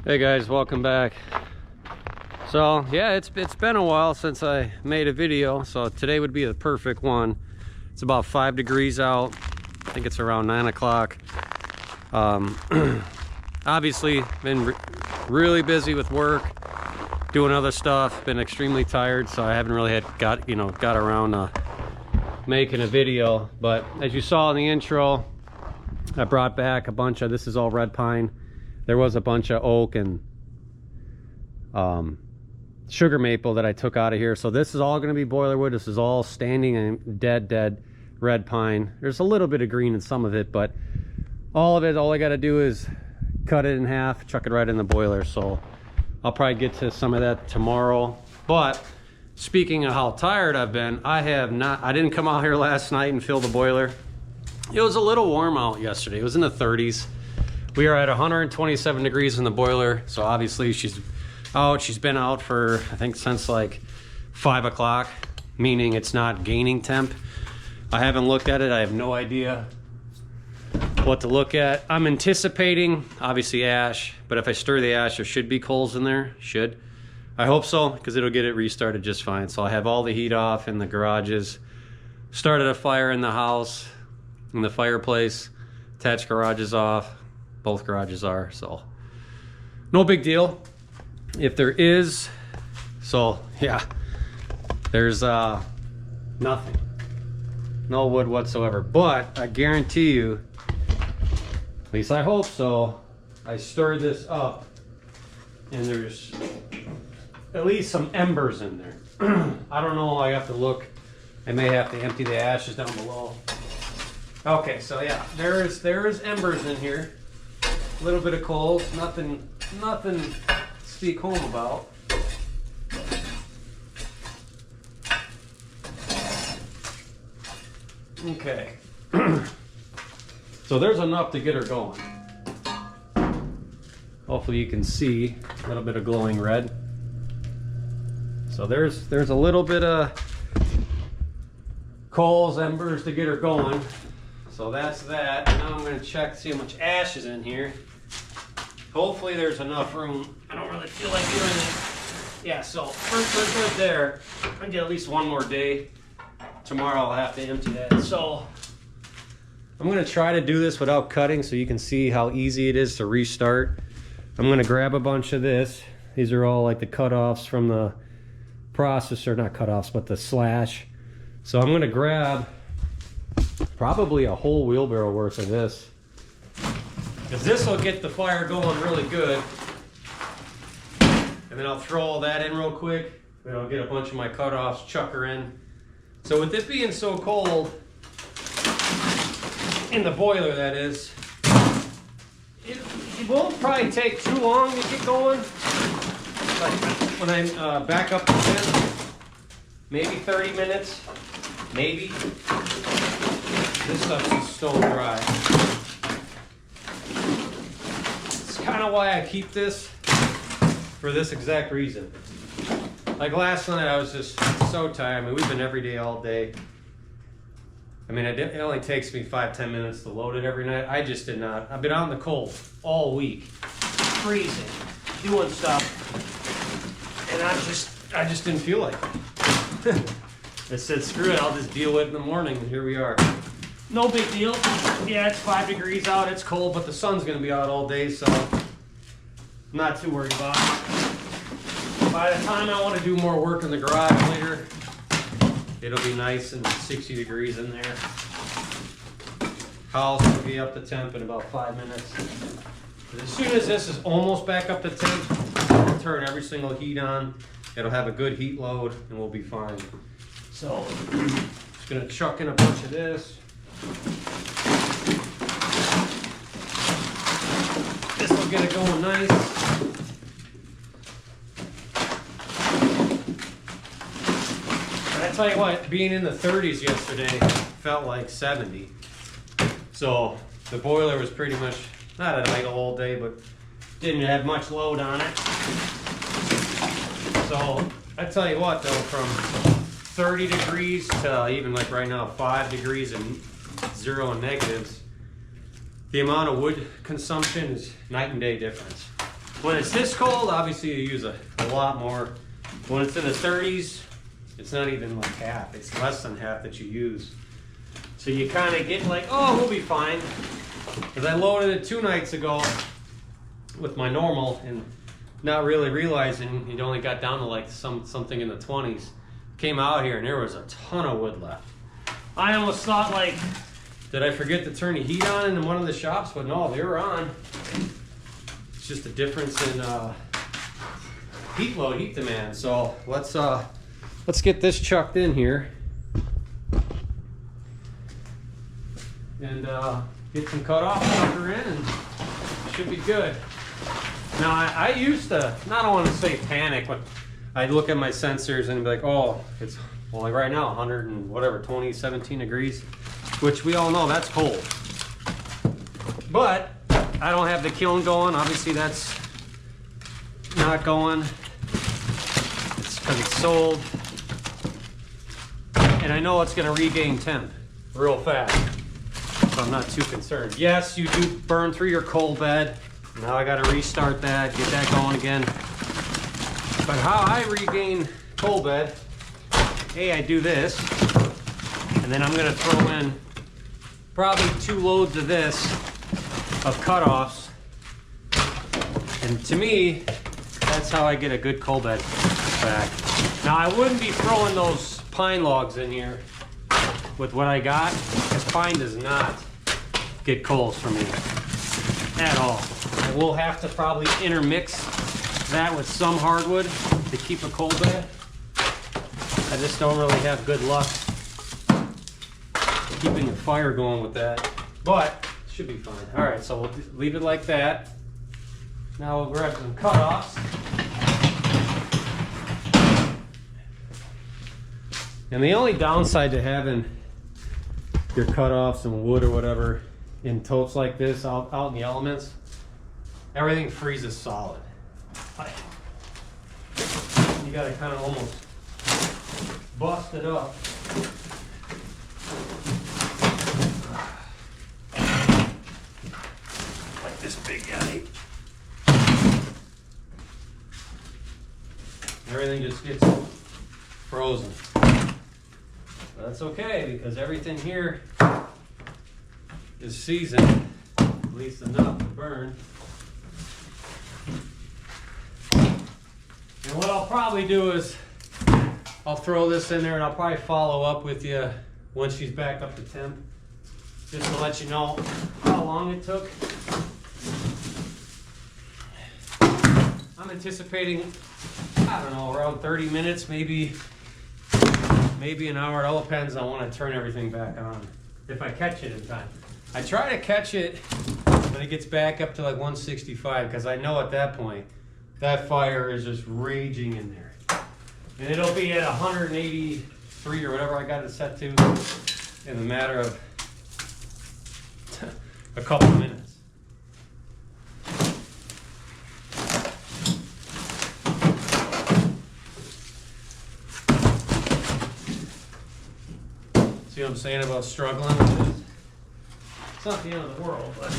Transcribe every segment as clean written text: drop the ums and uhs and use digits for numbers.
Hey guys, welcome back. So yeah, it's been a while since I made a video, so today would be the perfect one. It's about 5 degrees out. I think it's around 9 o'clock. Obviously been really busy with work, doing other stuff, been extremely tired, so I haven't really got around to making a video. But as you saw in the intro, I brought back a bunch of, this is all red pine. There was a bunch of oak and sugar maple that I took out of here. So this is all going to be boiler wood. This is all standing and dead red pine. There's a little bit of green in some of it, but all of it, all I got to do is cut it in half, chuck it right in the boiler. So I'll probably get to some of that tomorrow. But speaking of how tired I've been, I didn't come out here last night and fill the boiler. It was a little warm out yesterday. It was in the 30s. We are at 127 degrees in the boiler, so obviously she's out. She's been out for, I think, since like 5 o'clock, meaning it's not gaining temp. I haven't looked at it. I have no idea what to look at. I'm anticipating, obviously, ash, but if I stir the ash, there should be coals in there. Should. I hope so, because it'll get it restarted just fine. So I have all the heat off in the garages, started a fire in the house, in the fireplace, attached garages off. Both garages are, so no big deal. If there is, so yeah, there's nothing, no wood whatsoever. But I guarantee you, at least I hope so, I stirred this up and there's at least some embers in there. I don't know, I have to look. I may have to empty the ashes down below. Okay, so yeah, there is embers in here. A little bit of coals, nothing to speak home about. Okay. So there's enough to get her going. Hopefully you can see a little bit of glowing red. So there's a little bit of coals, embers to get her going. So that's that. Now I'm going to check to see how much ash is in here. Hopefully there's enough room. I don't really feel like doing it. Yeah, so we're good there. I get at least one more day. Tomorrow I'll have to empty that. So I'm going to try to do this without cutting so you can see how easy it is to restart. I'm going to grab a bunch of this. These are all like the cutoffs from the processor, not cutoffs, but the slash. So I'm going to grab probably a whole wheelbarrow worth of this, because this will get the fire going really good. And then I'll throw all that in real quick, and I'll get a bunch of my cutoffs, chuck her in. So with it being so cold in the boiler, that is, it won't probably take too long to get going. Like when I back up the tin, maybe 30 minutes, maybe. This stuff's just stone dry. It's kind of why I keep this, for this exact reason. Like last night, I was just so tired. I mean, we've been every day all day. I mean, it only takes me 5-10 minutes to load it every night. I just did not. I've been out in the cold all week, freezing, doing stuff, and I just didn't feel like it. I said, screw it, I'll just deal with it in the morning, and here we are. No big deal. Yeah, it's 5 degrees out, it's cold, but the sun's gonna be out all day, so I'm not too worried about it. By the time I want to do more work in the garage later, it'll be nice and 60 degrees in there. House will be up to temp in about 5 minutes. But as soon as this is almost back up to temp, I'll turn every single heat on. It'll have a good heat load and we'll be fine. So, just gonna chuck in a bunch of this. This will get it going nice. I tell you what, being in the 30s yesterday felt like 70. So the boiler was pretty much, not an idle all day, but didn't have much load on it. So I tell you what though, from 30 degrees to even like right now 5 degrees and 0 and negatives, the amount of wood consumption is night and day difference. When it's this cold, obviously you use a lot more. When it's in the 30s, it's not even like half. It's less than half that you use. So you kind of get like, oh, we'll be fine. Because I loaded it 2 nights ago with my normal and not really realizing it only got down to like something in the 20s. Came out here and there was a ton of wood left. I almost thought like, did I forget to turn the heat on in one of the shops? But no, they were on. It's just a difference in heat load, heat demand. So let's get this chucked in here and get some cutoff sucker in, and it should be good. Now I used to, I don't want to say panic, but I'd look at my sensors and be like, oh, it's, well, like right now 100 and whatever, 17 degrees, which we all know that's cold. But I don't have the kiln going. Obviously that's not going. It's because it's sold. And I know it's going to regain temp real fast. So I'm not too concerned. Yes, you do burn through your coal bed. Now I got to restart that, get that going again. But how I regain coal bed, hey, I do this, and then I'm going to throw in probably 2 loads of this, of cutoffs. And to me, that's how I get a good coal bed back. Now I wouldn't be throwing those pine logs in here with what I got, because pine does not get coals for me at all. I will have to probably intermix that with some hardwood to keep a coal bed. I just don't really have good luck keeping the fire going with that, but it should be fine. All right, so we'll leave it like that. Now we'll grab some cutoffs. And the only downside to having your cutoffs and wood or whatever in totes like this out in the elements, everything freezes solid. You gotta kind of almost bust it up. Like this big guy. Everything just gets frozen. But that's okay, because everything here is seasoned, at least enough to burn. And what I'll probably do is I'll throw this in there and I'll probably follow up with you once she's back up to temp, just to let you know how long it took. I'm anticipating, I don't know, around 30 minutes, maybe an hour. It all depends on when I turn everything back on, if I catch it in time. I try to catch it when it gets back up to like 165, because I know at that point that fire is just raging in there. And it'll be at 183 or whatever I got it set to in a matter of a couple of minutes. See what I'm saying about struggling with this? It's not the end of the world, but it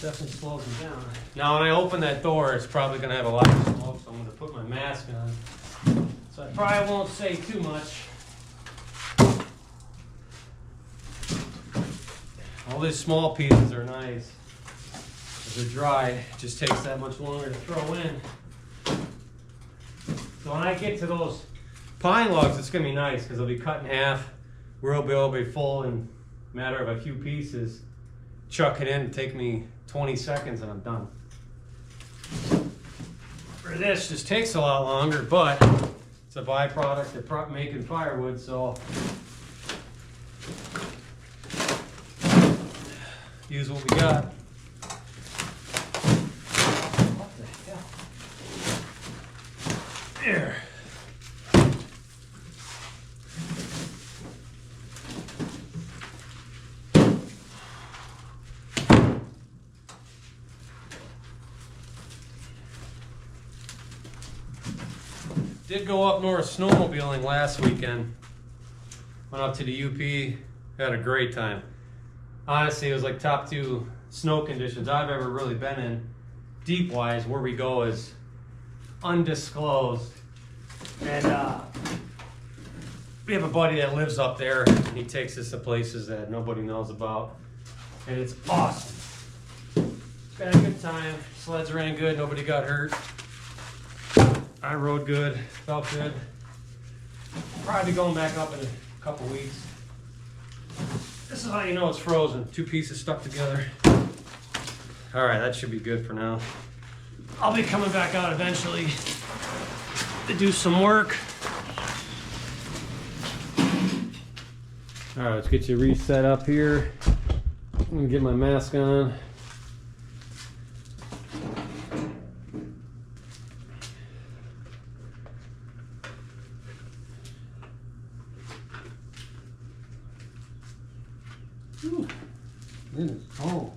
definitely slows me down. Now when I open that door, it's probably going to have a lot of smoke, so I'm going to put my mask on. So I probably won't say too much. All these small pieces are nice. As they're dry, it just takes that much longer to throw in. So when I get to those pine logs, it's going to be nice because they'll be cut in half. We'll be able to be full in a matter of a few pieces. Chuck it in, it'll take me 20 seconds and I'm done. For this, just takes a lot longer, but it's a byproduct of making firewood, so use what we got. What the hell? There. Did go up north snowmobiling last weekend. Went up to the UP, had a great time. Honestly, it was like top 2 snow conditions I've ever really been in. deep wise, where we go is undisclosed. And we have a buddy that lives up there, and he takes us to places that nobody knows about. And it's awesome. Had a good time. Sleds ran good. Nobody got hurt. I rode good. Felt good. Probably going back up in a couple weeks. This is how you know it's frozen. Two pieces stuck together. All right, that should be good for now. I'll be coming back out eventually to do some work. All right, let's get you reset up here. I'm gonna get my mask on. Whew. It is cold.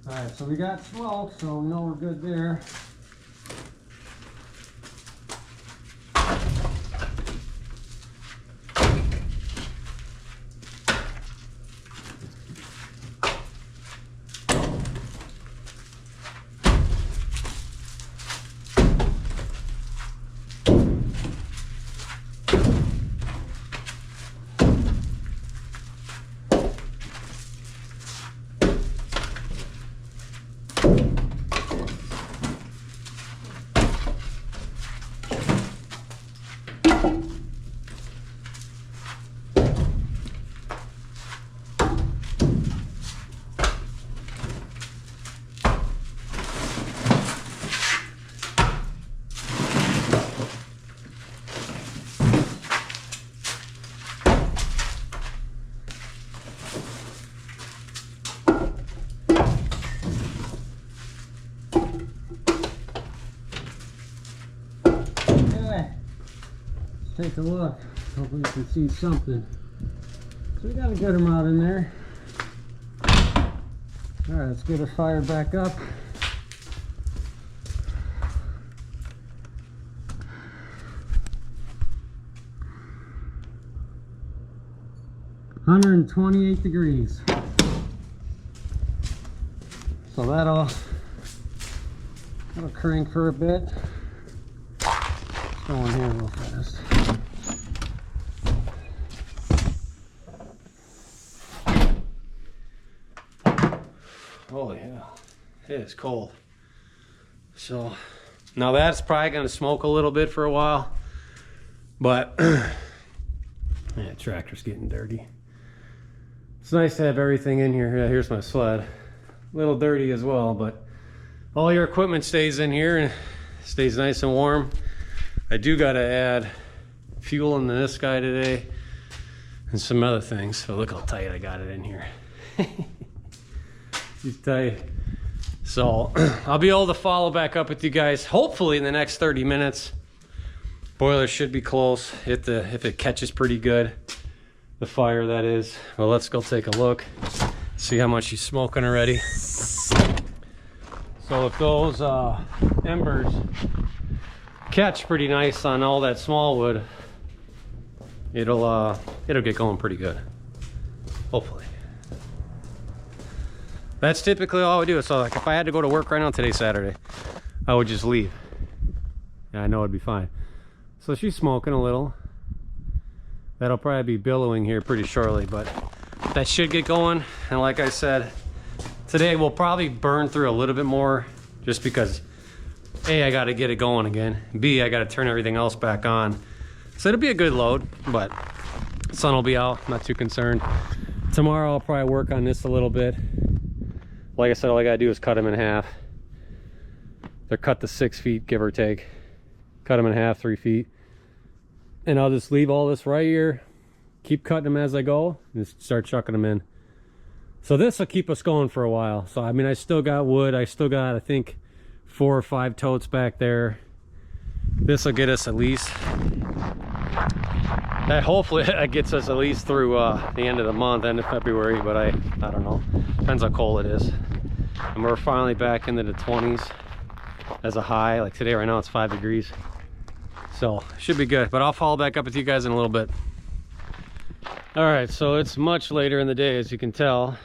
All right, so we got smoke, so we know we're good there. Take a look. Hopefully you can see something. So we got a good amount in there. All right, let's get it fired back up. (128 degrees). So that'll crank for a bit. Let's go in here real fast. Holy hell, it is cold. So now that's probably going to smoke a little bit for a while, but yeah, tractor's getting dirty. It's nice to have everything in here. Yeah, here's my sled. A little dirty as well, but all your equipment stays in here and stays nice and warm. I do got to add fuel into this guy today and some other things. So look how tight I got it in here. He's tight. So I'll be able to follow back up with you guys hopefully in the next 30 minutes. Boiler should be close if it catches pretty good, the fire that is. Well, let's go take a look, see how much he's smoking already. So if those embers catch pretty nice on all that small wood, it'll get going pretty good, hopefully. That's typically all I do. So like if I had to go to work right now, today's Saturday, I would just leave. Yeah, I know it'd be fine. So she's smoking a little. That'll probably be billowing here pretty shortly, but that should get going. And like I said, today we'll probably burn through a little bit more just because A, I got to get it going again. B, I got to turn everything else back on. So it'll be a good load, but the sun will be out. I'm not too concerned. Tomorrow I'll probably work on this a little bit. Like I said, all I gotta do is cut them in half. They're cut to 6 feet, give or take. Cut them in half, 3 feet. And I'll just leave all this right here. Keep cutting them as I go and just start chucking them in. So this will keep us going for a while. So I mean, I still got wood. I still got, I think, 4 or 5 totes back there. This will get us at least, hopefully that gets us at least through the end of the month, end of February, but I don't know. Depends how cold it is. And we're finally back into the 20s as a high. Like today right now it's 5 degrees. So should be good, but I'll follow back up with you guys in a little bit. All right, so it's much later in the day, as you can tell.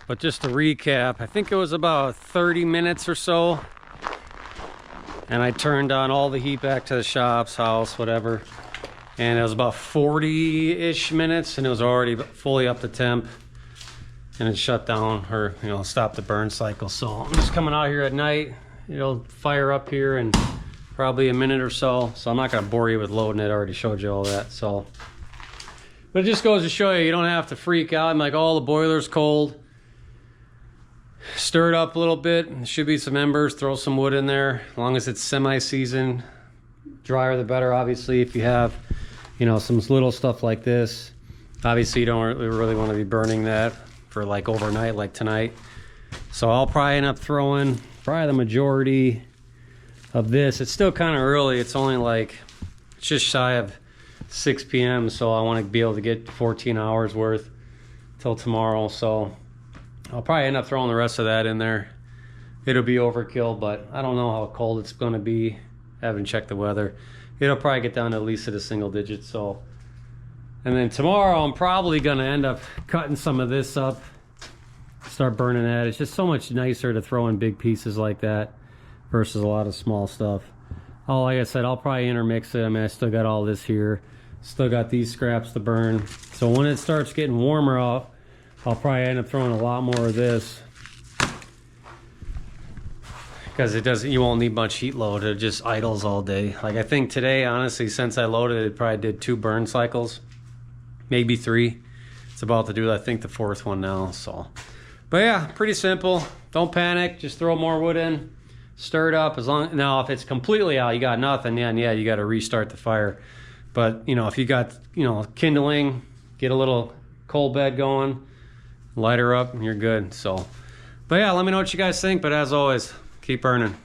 But just to recap, I think it was about 30 minutes or so. And I turned on all the heat back to the shops, house, whatever. And it was about 40-ish minutes and it was already fully up to temp. And it shut down, or stopped the burn cycle. So I'm just coming out here at night. It'll fire up here in probably a minute or so. So I'm not gonna bore you with loading it. I already showed you all that. So, but it just goes to show you, you don't have to freak out. I'm like, oh, the boiler's cold. Stir it up a little bit. There should be some embers. Throw some wood in there. As long as it's semi-seasoned, drier the better. Obviously, if you have, some little stuff like this, obviously you don't really want to be burning that for like overnight, like tonight. So I'll probably end up throwing probably the majority of this. It's still kind of early. It's only like, it's just shy of 6 p.m. So I want to be able to get 14 hours worth till tomorrow. So I'll probably end up throwing the rest of that in there. It'll be overkill, but I don't know how cold it's going to be. I haven't checked the weather. It'll probably get down to at least at a single digit. So, and then tomorrow I'm probably going to end up cutting some of this up, start burning that. It's just so much nicer to throw in big pieces like that versus a lot of small stuff. Oh, like I said, I'll probably intermix it. I mean, I still got all this here. Still got these scraps to burn. So when it starts getting warmer out, I'll probably end up throwing a lot more of this, because you won't need much heat load. It just idles all day. Like I think today, honestly, since I loaded it, probably did 2 burn cycles, maybe 3. It's about to do, I think, the 4th one now. So, but yeah, pretty simple. Don't panic. Just throw more wood in, stir it up. Now, if it's completely out, you got nothing. Yeah, you got to restart the fire. But if you got kindling, get a little coal bed going, light her up, and you're good. So, but yeah, let me know what you guys think. But as always, keep burning.